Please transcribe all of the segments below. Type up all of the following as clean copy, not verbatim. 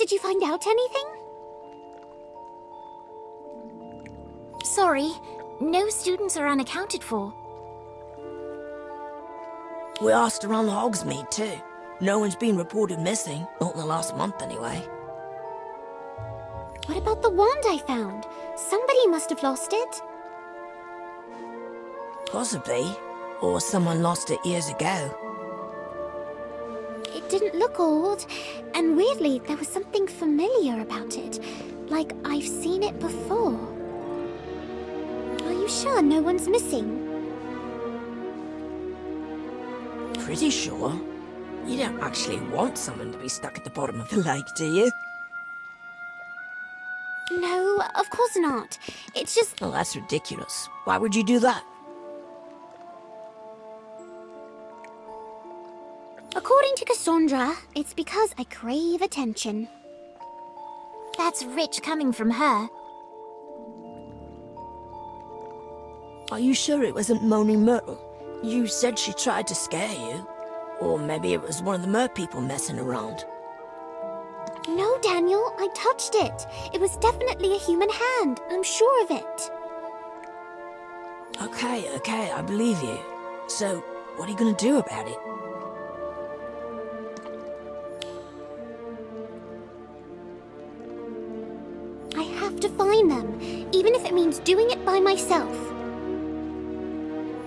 Did you find out anything? Sorry, no students are unaccounted for. We asked around the Hogsmeade too. No one's been reported missing, not in the last month anyway. What about the wand I found? Somebody must have lost it. Possibly. Or someone lost it years ago. It didn't look old, and weirdly, there was something familiar about it. Like I've seen it before. Are you sure no one's missing? Pretty sure. You don't actually want someone to be stuck at the bottom of the lake, do you? No, of course not. It's just... Well, that's ridiculous. Why would you do that? According to Cassandra, it's because I crave attention. That's rich coming from her. Are you sure it wasn't Moaning Myrtle? You said she tried to scare you. Or maybe it was one of the mer people messing around. No, Daniel, I touched it. It was definitely a human hand. I'm sure of it. Okay, I believe you. So, what are you gonna do about it? I have to find them, even if it means doing it by myself.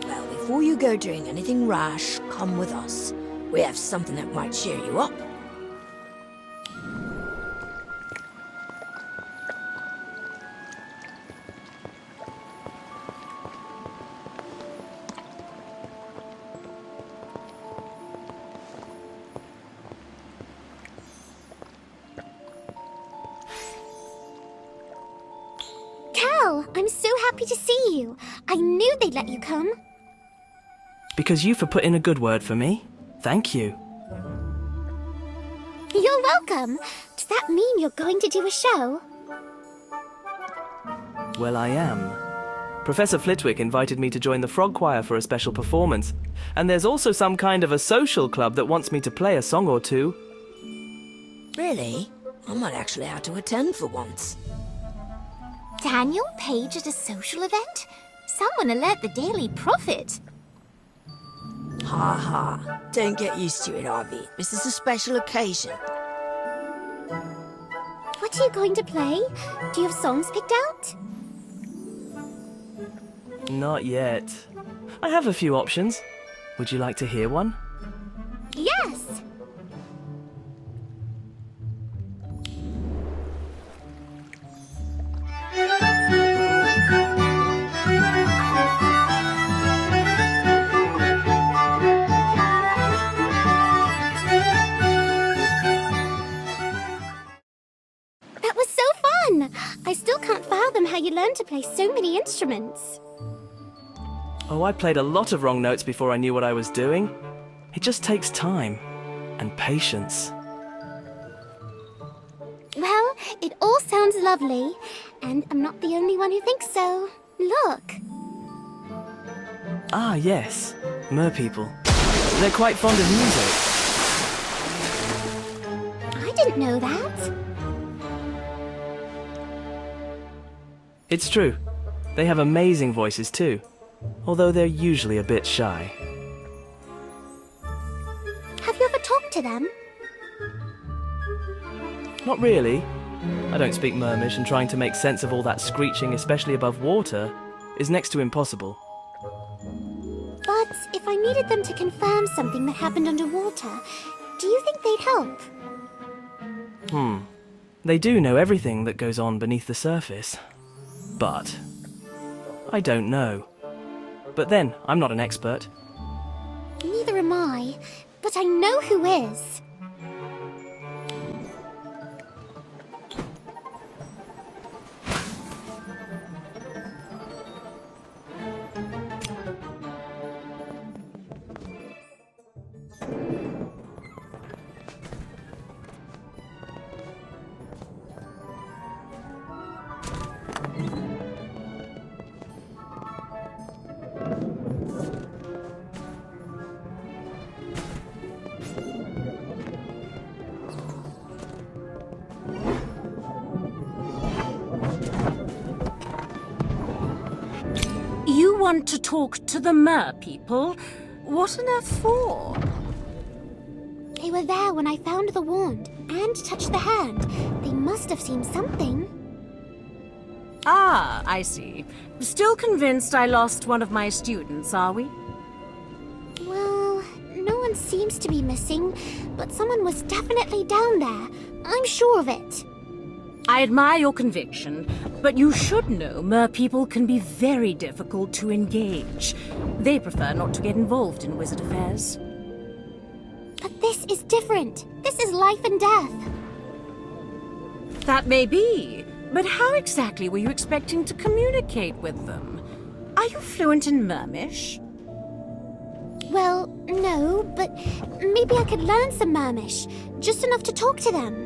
Well, before you go doing anything rash, come with us. We have something that might cheer you up. Cal, I'm so happy to see you. I knew they'd let you come. Because you for putting a good word for me. Thank you. You're welcome. Does that mean you're going to do a show? Well, I am. Professor Flitwick invited me to join the Frog Choir for a special performance. And there's also some kind of a social club that wants me to play a song or two. Really? I might actually have to attend for once. Daniel Page at a social event? Someone alert the Daily Prophet. Ha ha. Don't get used to it, Ivy. This is a special occasion. What are you going to play? Do you have songs picked out? Not yet. I have a few options. Would you like to hear one? Yes! That was so fun! I still can't fathom how you learned to play so many instruments. Oh, I played a lot of wrong notes before I knew what I was doing. It just takes time and patience. Well, it all sounds lovely, and I'm not the only one who thinks so. Look. Ah, yes. Mer people. They're quite fond of music. I didn't know that. It's true. They have amazing voices too, although they're usually a bit shy. Have you ever talked to them? Not really. I don't speak Mermish, and trying to make sense of all that screeching, especially above water, is next to impossible. But if I needed them to confirm something that happened underwater, do you think they'd help? They do know everything that goes on beneath the surface. But I don't know. But then, I'm not an expert. Neither am I, but I know who is. want to talk to the mer people? What on earth for? They were there when I found the wand and touched the hand. They must have seen something. Ah, I see. Still convinced I lost one of my students, are we? Well, no one seems to be missing, but someone was definitely down there. I'm sure of it. I admire your conviction, but you should know mer people can be very difficult to engage. They prefer not to get involved in wizard affairs. But this is different. This is life and death. That may be, but how exactly were you expecting to communicate with them? Are you fluent in Mermish? Well, no, but maybe I could learn some Mermish. Just enough to talk to them.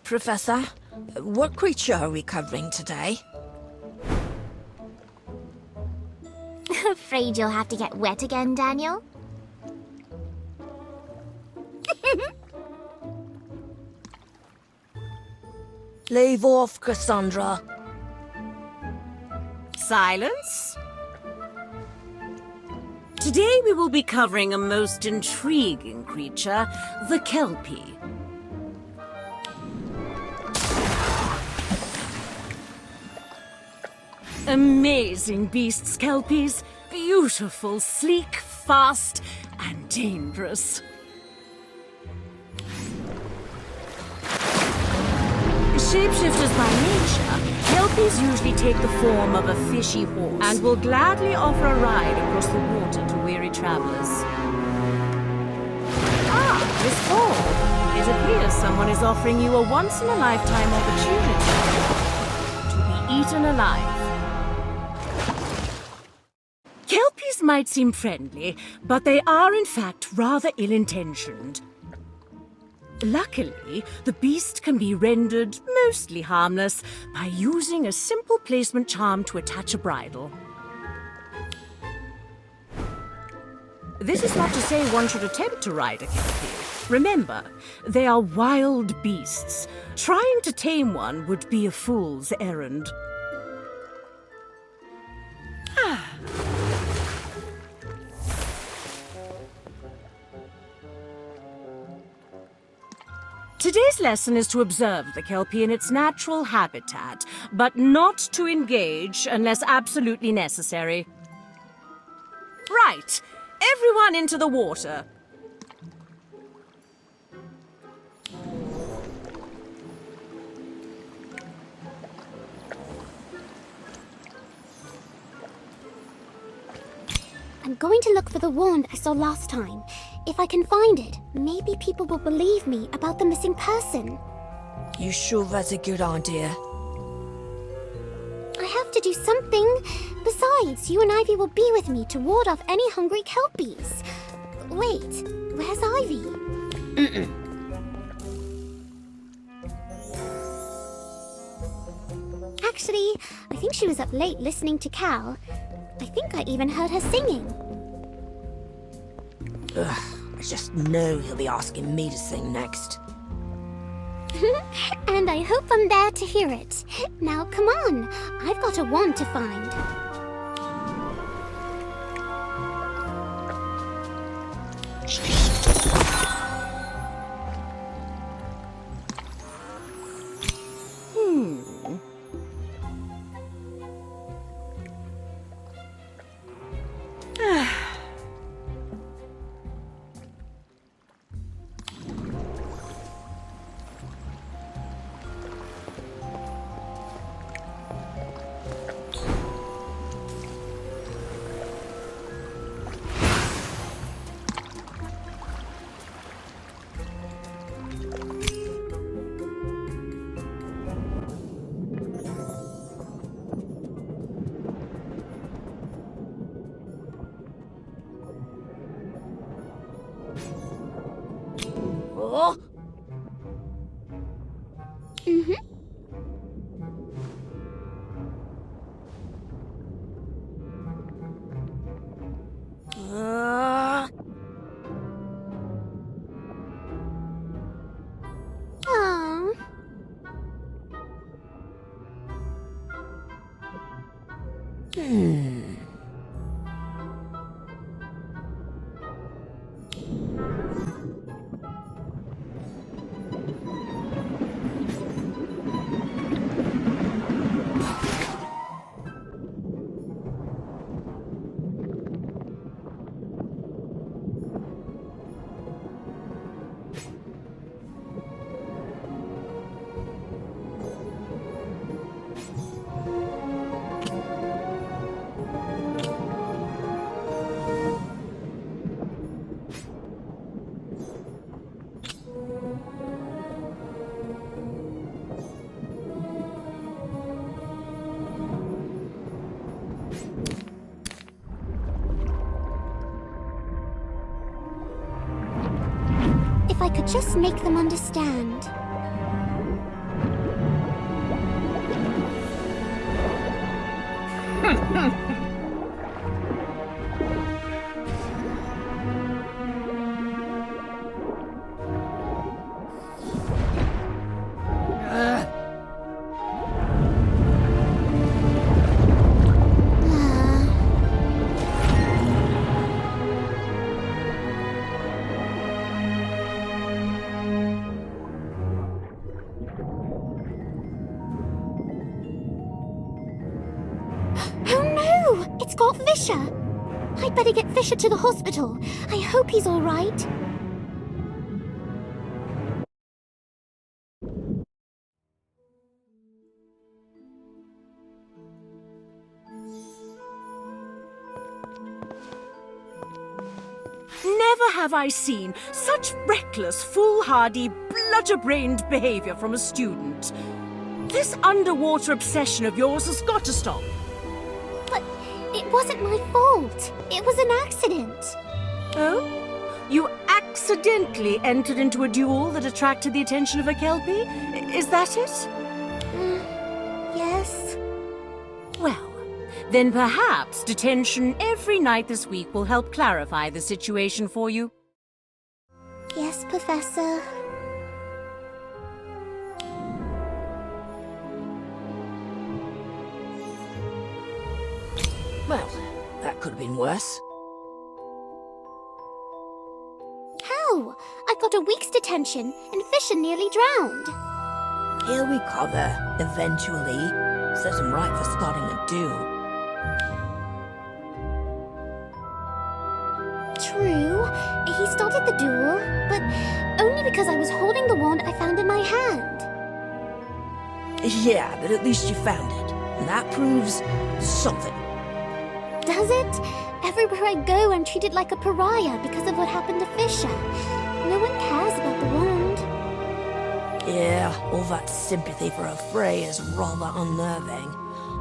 Professor, what creature are we covering today? Afraid you'll have to get wet again, Daniel? Leave off, Cassandra. Silence. Today we will be covering a most intriguing creature, the Kelpie. Amazing beasts, Kelpies. Beautiful, sleek, fast, and dangerous. Shapeshifters by nature, Kelpies usually take the form of a fishy horse and will gladly offer a ride across the water to weary travelers. Ah, Miss Ford. It appears someone is offering you a once-in-a-lifetime opportunity to be eaten alive. Kelpies might seem friendly, but they are in fact rather ill-intentioned. Luckily, the beast can be rendered mostly harmless by using a simple placement charm to attach a bridle. This is not to say one should attempt to ride a Kelpie. Remember, they are wild beasts. Trying to tame one would be a fool's errand. Today's lesson is to observe the Kelpie in its natural habitat, but not to engage unless absolutely necessary. Right, everyone into the water. I'm going to look for the wand I saw last time. If I can find it, maybe people will believe me about the missing person. You sure that's a good idea? I have to do something. Besides, you and Ivy will be with me to ward off any hungry Kelpies. Wait, where's Ivy? Actually, I think she was up late listening to Cal. I think I even heard her singing. Ugh, I just know he'll be asking me to sing next. And I hope I'm there to hear it. Now, come on. I've got a wand to find. sure? Mm-hmm. Aww. If I could just make them understand. Oh no! It's got Fisher! I'd better get Fisher to the hospital. I hope he's all right. Never have I seen such reckless, foolhardy, bludger-brained behavior from a student. This underwater obsession of yours has got to stop. But it wasn't my fault. It was an accident. Oh? You accidentally entered into a duel that attracted the attention of a Kelpie? Is that it? Yes. Well, then perhaps detention every night this week will help clarify the situation for you. Yes, Professor. Well, that could have been worse. How? I got a week's detention, and Fisher nearly drowned. He'll recover, eventually. Set him right for starting a duel. True, he started the duel, but only because I was holding the wand I found in my hand. Yeah, but at least you found it. And that proves something. Does it? Everywhere I go, I'm treated like a pariah because of what happened to Fisher. No one cares about the wand. Yeah, all that sympathy for a Frey is rather unnerving.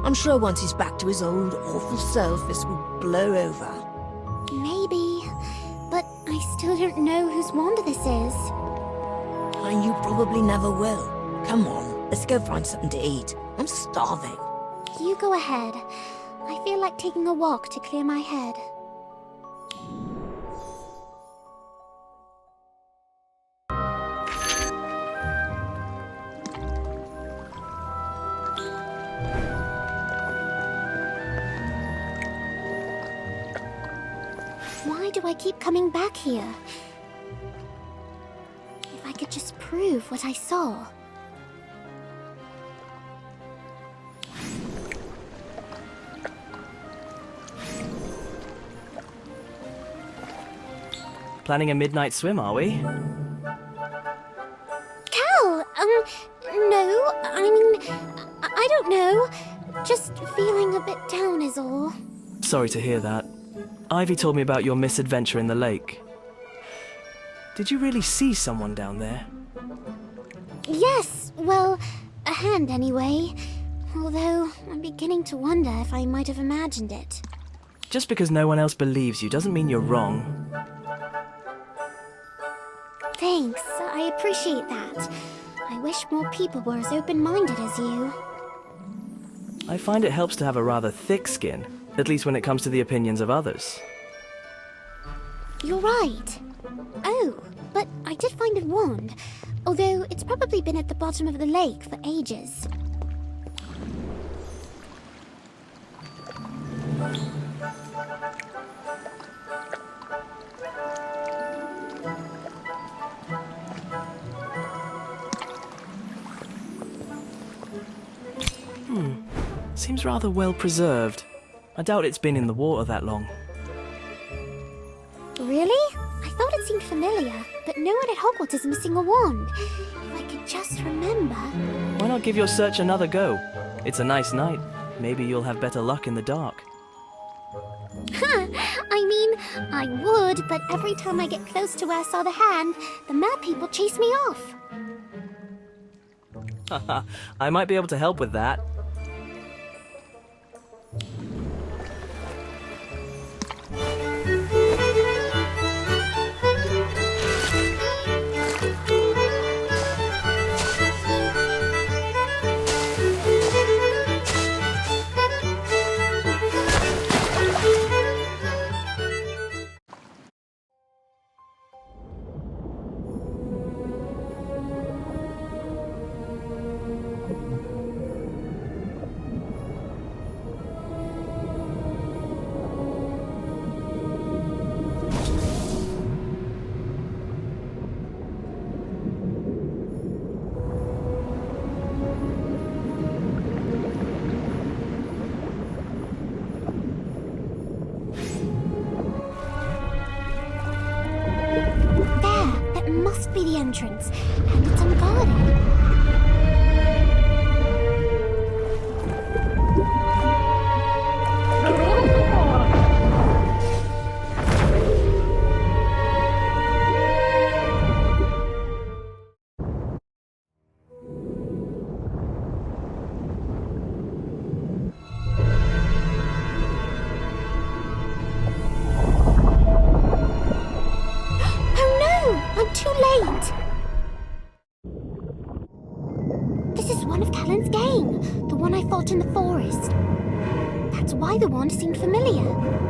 I'm sure once he's back to his old awful self, this will blow over. Maybe, but I still don't know whose wand this is. And you probably never will. Come on, let's go find something to eat. I'm starving. You go ahead. I feel like taking a walk to clear my head. Why do I keep coming back here? If I could just prove what I saw. Planning a midnight swim, are we? Cal, no, I mean, I don't know. Just feeling a bit down is all. Sorry to hear that. Ivy told me about your misadventure in the lake. Did you really see someone down there? Yes, well, a hand anyway. Although, I'm beginning to wonder if I might have imagined it. Just because no one else believes you doesn't mean you're wrong. Thanks, I appreciate that. I wish more people were as open-minded as you. I find it helps to have a rather thick skin, at least when it comes to the opinions of others. You're right. Oh, but I did find a wand, although it's probably been at the bottom of the lake for ages. Seems rather well preserved. I doubt it's been in the water that long. Really? I thought it seemed familiar, but no one at Hogwarts is missing a wand. If I could just remember... Why not give your search another go? It's a nice night. Maybe you'll have better luck in the dark. I mean, I would, but every time I get close to where I saw the hand, the mad people chase me off. Haha, I might be able to help with that. That must be the entrance, and it's unguarded. I'm too late! This is one of Callan's gang, the one I fought in the forest. That's why the wand seemed familiar.